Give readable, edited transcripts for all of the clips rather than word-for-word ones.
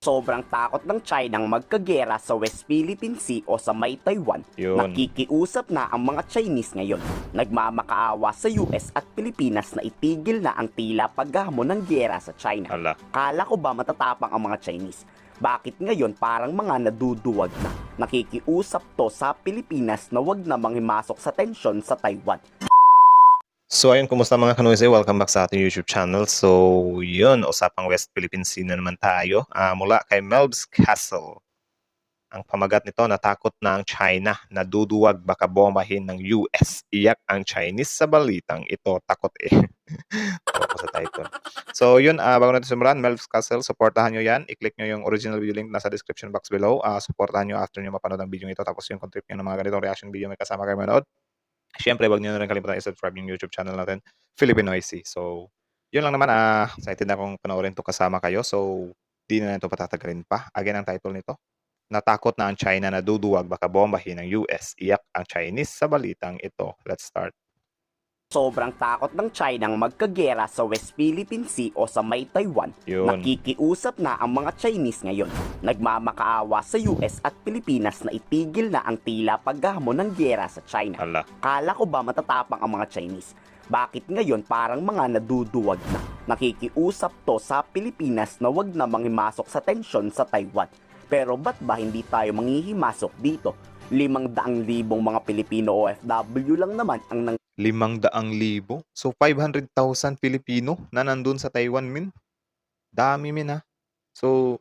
Sobrang takot ng Chinang magkagera sa West Philippine Sea o sa may Taiwan. Yun. Nakikiusap na ang mga Chinese ngayon. Nagmamakaawa sa US at Pilipinas na itigil na ang tila paghamon ng gera sa China. Hala. Kala ko ba matatapang ang mga Chinese? Bakit ngayon parang mga naduduwag na? Nakikiusap to sa Pilipinas na wag na manghimasok sa tensyon sa Taiwan. So ayun, kumusta mga kanoise? Welcome back sa ating YouTube channel. So yun, usapang West Philippine Sea na naman tayo. Mula kay Melbs Castle. Ang pamagat nito, natakot na ang China na duduwag baka bombahin ng US. Iyak ang Chinese sa balitang ito. Takot eh. Tawa ko sa title. So yun, bago natin simulan, Melbs Castle, supportahan nyo yan. I-click nyo yung original video link nasa description box below. Supportahan nyo after nyo mapanood ang video ito. Tapos yung contrib nyo ng mga ganitong reaction video may kasama kayo manood. Siyempre, wag niyo na rin kalimutan i-subscribe yung YouTube channel natin, Filipinoisy. So, yun lang naman. Excited na akong panoorin to kasama kayo. So, di na ito patatagalin pa. Again, ang title nito, natakot na ang China na duduwag baka bombahin ng US. Iyak ang Chinese sa balitang ito. Let's start. Sobrang takot ng Chinang magkagera sa West Philippine Sea o sa may Taiwan. Yun. Nakikiusap na ang mga Chinese ngayon. Nagmamakaawa sa US at Pilipinas na itigil na ang tila paghamon ng gera sa China. Hala. Kala ko ba matatapang ang mga Chinese? Bakit ngayon parang mga naduduwag na? Nakikiusap to sa Pilipinas na wag na manghimasok sa tensyon sa Taiwan. Pero ba't ba hindi tayo manghihimasok dito? 500,000 mga Pilipino OFW lang naman ang 500,000. So, 500,000 Pilipino na nandun sa Taiwan, min. Dami, min, ha. So,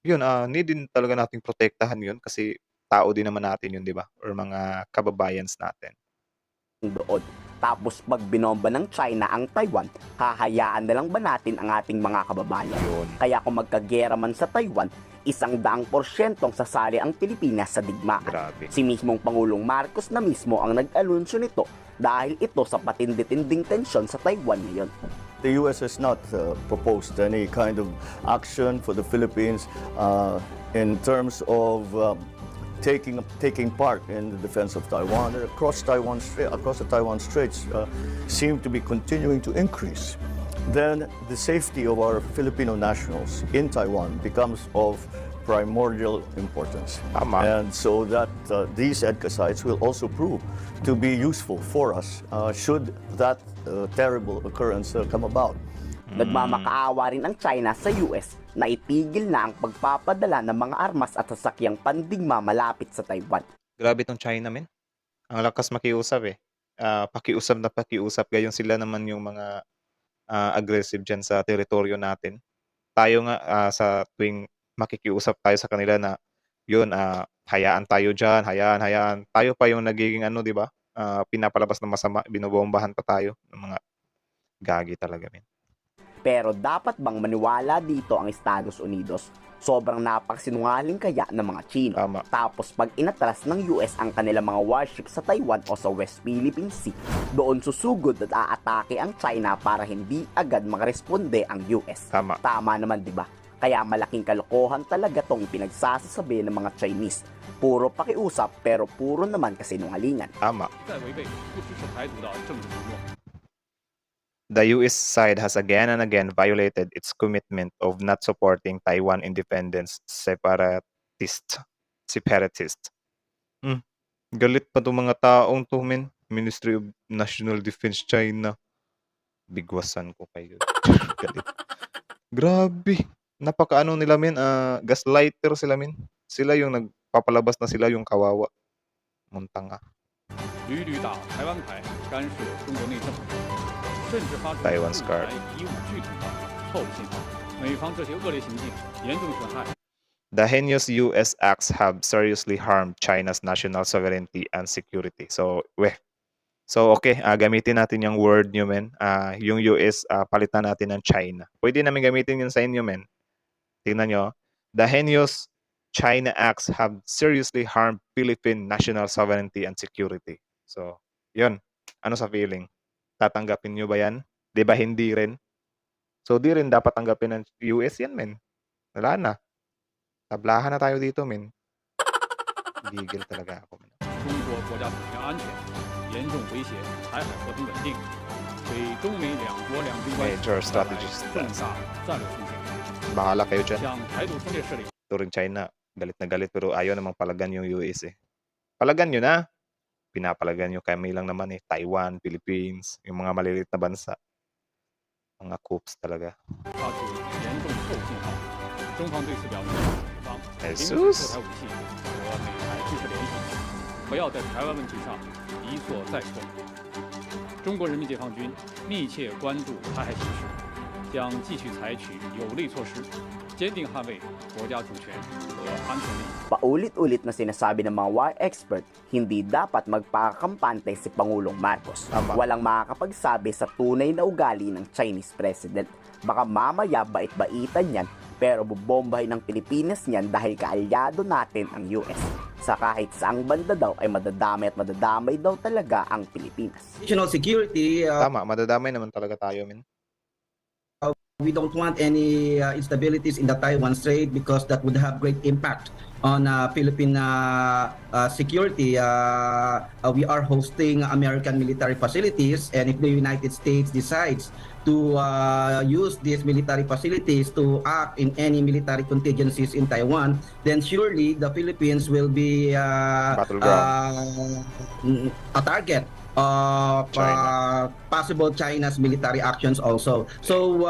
yun, need din talaga nating protektahan yun kasi tao din naman natin yun, di ba? Or mga kababayans natin. doon. Tapos pag binomba ng China ang Taiwan, hahayaan na lang ba natin ang ating mga kababayan? Yun. Kaya kung magkagera man sa Taiwan, 100% sasali ang Pilipinas sa digmaan. Grabe. Si mismong Pangulong Marcos na mismo ang nag-anunsyo nito dahil ito sa patindi-tinding tensyon sa Taiwan ngayon. The U.S. has not proposed any kind of action for the Philippines in terms of taking part in the defense of Taiwan. Across the Taiwan Straits seem to be continuing to increase. Then the safety of our Filipino nationals in Taiwan becomes of primordial importance. Tama. And so that these EDCA sites will also prove to be useful for us should that terrible occurrence come about. Nagmamakaawa rin ang China sa US na itigil na ang pagpapadala ng mga armas at sasakyang pandigma malapit sa Taiwan. Grabe tong China, men. Ang lakas makiusap eh. Pakiusap na pakiusap. Gayon sila naman yung mga aggressive dyan sa teritoryo natin. Tayo nga sa tuwing makikiusap tayo sa kanila na yun, hayaan tayo dyan, hayaan. Tayo pa yung nagiging ano, di ba? Pinapalabas ng masama, binobombahan pa tayo ng mga gagi talaga, men. Pero dapat bang maniwala dito ang Estados Unidos? Sobrang napaksinungaling kaya ng mga Chino. Tama. Tapos pag inatras ng US ang kanilang mga warships sa Taiwan o sa West Philippine Sea, doon susugod at aatake ang China para hindi agad makaresponde ang US. Tama. Tama naman, di ba? Kaya malaking kalokohan talaga tong pinagsasasabi ng mga Chinese. Puro pakiusap pero puro naman kasinungalingan. Tama. 在违背不支持台独的政治承诺。 The US side has again and again violated its commitment of not supporting Taiwan independence separatist. Galit pa itong mga taong to, men. Ministry of National Defense China. Bigwasan ko kayo. Galit. Grabe. Napakaano nila, men. Gaslighter sila, men. Sila yung nagpapalabas na sila yung kawawa. Muntanga. 屡屡打台湾牌，干涉中国内政，甚至发出台湾陆 scar 台以武拒统的错误信号。美方这些恶劣行径严重损害 The heinous US acts have seriously harmed China's national sovereignty and security. So, okay, gamitin natin yung word nyo, men. Yung US, palitan natin ng China. Pwede namin gamitin yun sa inyo, men. Tingnan nyo. The heinous China acts have seriously harmed Philippine national sovereignty and security. So, yun. Ano sa feeling? Tatanggapin nyo ba yan? Di ba hindi rin? So, di rin dapat tanggapin ng US yan, men. Wala na. Tablahan na tayo dito, men. Gigil talaga ako, men. 中国国家主权安全，严重威胁台海和平稳定，对中美两国两军关系 Major 带来 strategies 重大战略风险。Bahala kayo dyan. 向台独分裂势力 Ito rin China, galit na galit pero ayaw namang palagan yung US eh. Palagan nyo na. Pinapalagan nyo kami lang naman eh. Taiwan, Philippines, yung mga maliliit na bansa. Mga coups talaga. 发出严重后信号。中方对此表示，方停止 Jesus 售台武器和美台军事联系，不要在台湾问题上一错再错。中国人民解放军密切关注台海形势，将继续采取有力措施，坚定捍卫国家主权和安全利益。 Paulit-ulit na sinasabi ng mga war expert, hindi dapat magpakakampante si Pangulong Marcos. Tama. Walang makakapagsabi sa tunay na ugali ng Chinese president. Baka mamaya bait-baitan yan, pero bubombahin ng Pilipinas niyan dahil kaalyado natin ang US. Sa kahit saang banda daw ay madadamay at madadamay daw talaga ang Pilipinas. Regional security, Tama, madadamay naman talaga tayo, min. we don't want any instabilities in the Taiwan Strait because that would have great impact on Philippine security. We are hosting American military facilities, and if the United States decides to use these military facilities to act in any military contingencies in Taiwan, then surely the Philippines will be a target of possible China's military actions also. So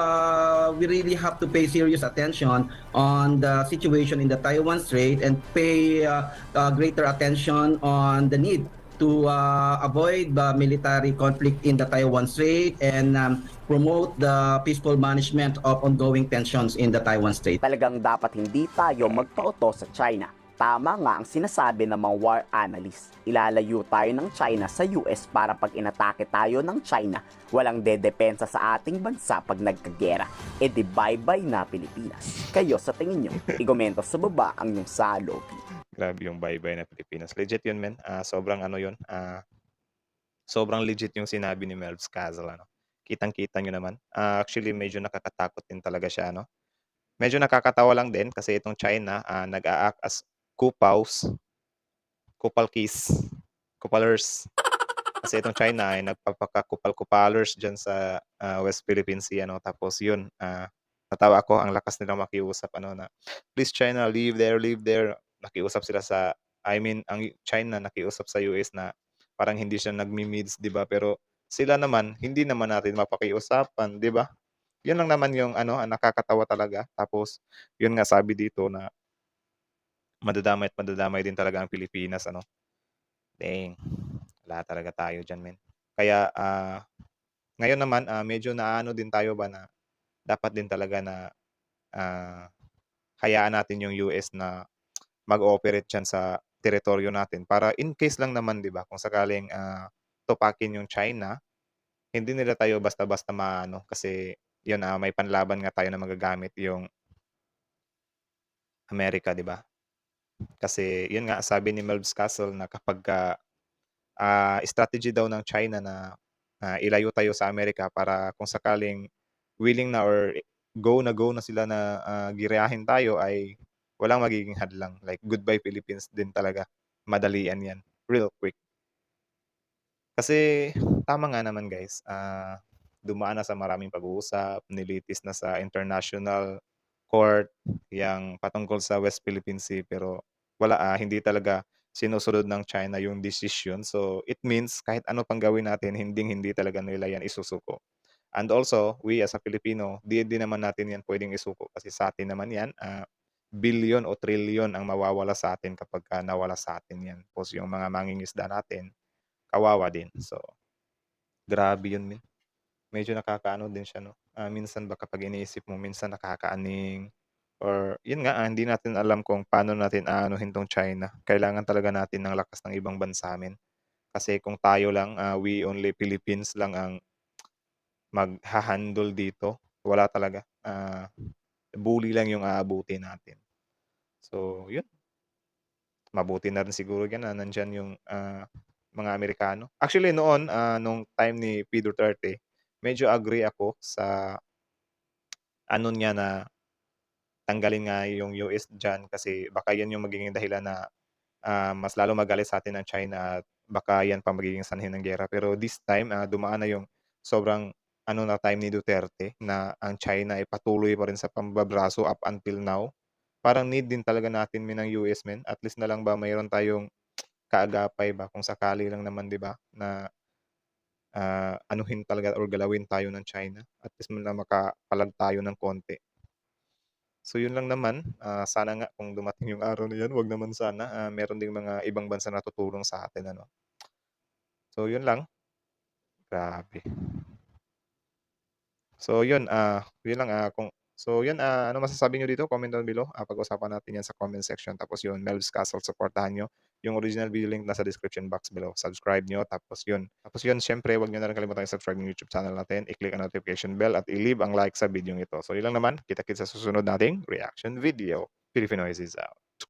we really have to pay serious attention on the situation in the Taiwan Strait and pay greater attention on the need to avoid the military conflict in the Taiwan Strait and promote the peaceful management of ongoing tensions in the Taiwan Strait. Talagang dapat hindi tayo magpauto sa China. Tama nga ang sinasabi ng mga war analysts. Ilalayo tayo ng China sa US para pag inatake tayo ng China, walang dedepensa sa ating bansa pag nagkagera. E di bye-bye na Pilipinas. Kayo sa tingin nyo, igomento sa baba ang inyong salobi. Grabe yung bye-bye na Pilipinas. Legit yun, men. Sobrang ano yun. Sobrang legit yung sinabi ni Melvs Castle. Ano? Kitang-kita nyo naman. Actually, medyo nakakatakot din talaga siya. No? Medyo nakakatawa lang din kasi itong China nag-a-act as kupaws, kupalkis, kupalers. Kasi itong China ay nagpapakakupal-kupalers dyan sa West Philippine Sea. Ano? Tapos yun, natawa ako, ang lakas nilang makiusap. Ano, na, please China, leave there. Nakiusap sila ang China nakiusap sa US na parang hindi siya nagmi-mids, di ba? Pero sila naman, hindi naman natin mapakiusapan, di ba? Yun lang naman yung ang nakakatawa talaga. Tapos, yun nga sabi dito na madadamay at madadamay din talaga ang Pilipinas, ano? Dang, wala talaga tayo dyan, men. Kaya, ngayon naman, medyo naano din tayo ba na dapat din talaga na hayaan natin yung US na mag-ooperate dyan sa teritoryo natin para in case lang naman, di ba, kung sakaling tupakin yung China, hindi nila tayo basta-basta maano kasi yun, may panlaban nga tayo na magagamit yung Amerika, di ba? Kasi yun nga, sabi ni Melvs Castle na kapag strategy daw ng China na ilayo tayo sa Amerika para kung sakaling willing na or go na sila na girahin tayo ay walang magiging hadlang. Like, goodbye Philippines din talaga. Madalian yan. Real quick. Kasi, tama nga naman guys. Dumaan na sa maraming pag-uusap. Nilitis na sa international court yang patungkol sa West Philippine Sea. Pero, wala hindi talaga sinusunod ng China yung decision. So, it means kahit ano pang gawin natin, hindi talaga nila yan isusuko. And also, we as a Filipino, di naman natin yan pwedeng isuko. Kasi sa atin naman yan, billion o trillion ang mawawala sa atin kapag nawala sa atin yan. Tapos yung mga mangingisda natin, kawawa din. So, grabe yun, min. Medyo nakakaano din siya, no? Minsan ba kapag iniisip mo, minsan nakakaaning. Or, yun nga, hindi natin alam kung paano natin aanuhin tong China. Kailangan talaga natin ng lakas ng ibang bansa, min. Kasi kung tayo lang, we only Philippines lang ang maghahandle dito. Wala talaga. Bully lang yung aabuti natin. So, yun. Mabuti na rin siguro yan na nandyan yung mga Amerikano. Actually, noon, nung time ni P. Duterte, medyo agree ako sa ano niya na tanggalin nga yung US dyan kasi baka yan yung magiging dahilan na mas lalo magalit sa atin ng China at baka yan pa magiging sanhin ng gera. Pero this time, dumaan na yung sobrang ano na time ni Duterte na ang China ay patuloy pa rin sa pambabraso up until now. Parang need din talaga natin ng US men. At least na lang ba mayroon tayong kaagapay ba kung sakali lang naman 'di ba na anuhin talaga or galawin tayo ng China. At least man lang makapalag tayo ng konti. So yun lang naman, sana nga kung dumating yung araw na yan, wag naman sana, meron ding mga ibang bansa na tutulong sa atin ano. So yun lang, grabe. So yun lang, ano masasabi niyo dito? Comment down below. Pag-usapan natin yan sa comment section. Tapos yun, Melv's Castle, supportahan nyo. Yung original video link nasa description box below. Subscribe nyo. Tapos yun, syempre, wag nyo na rin kalimutan i-subscribe yung YouTube channel natin. I-click ang notification bell at i-leave ang like sa video ito. So yun lang naman. Kita-kits sa susunod nating reaction video. Filipinoises out.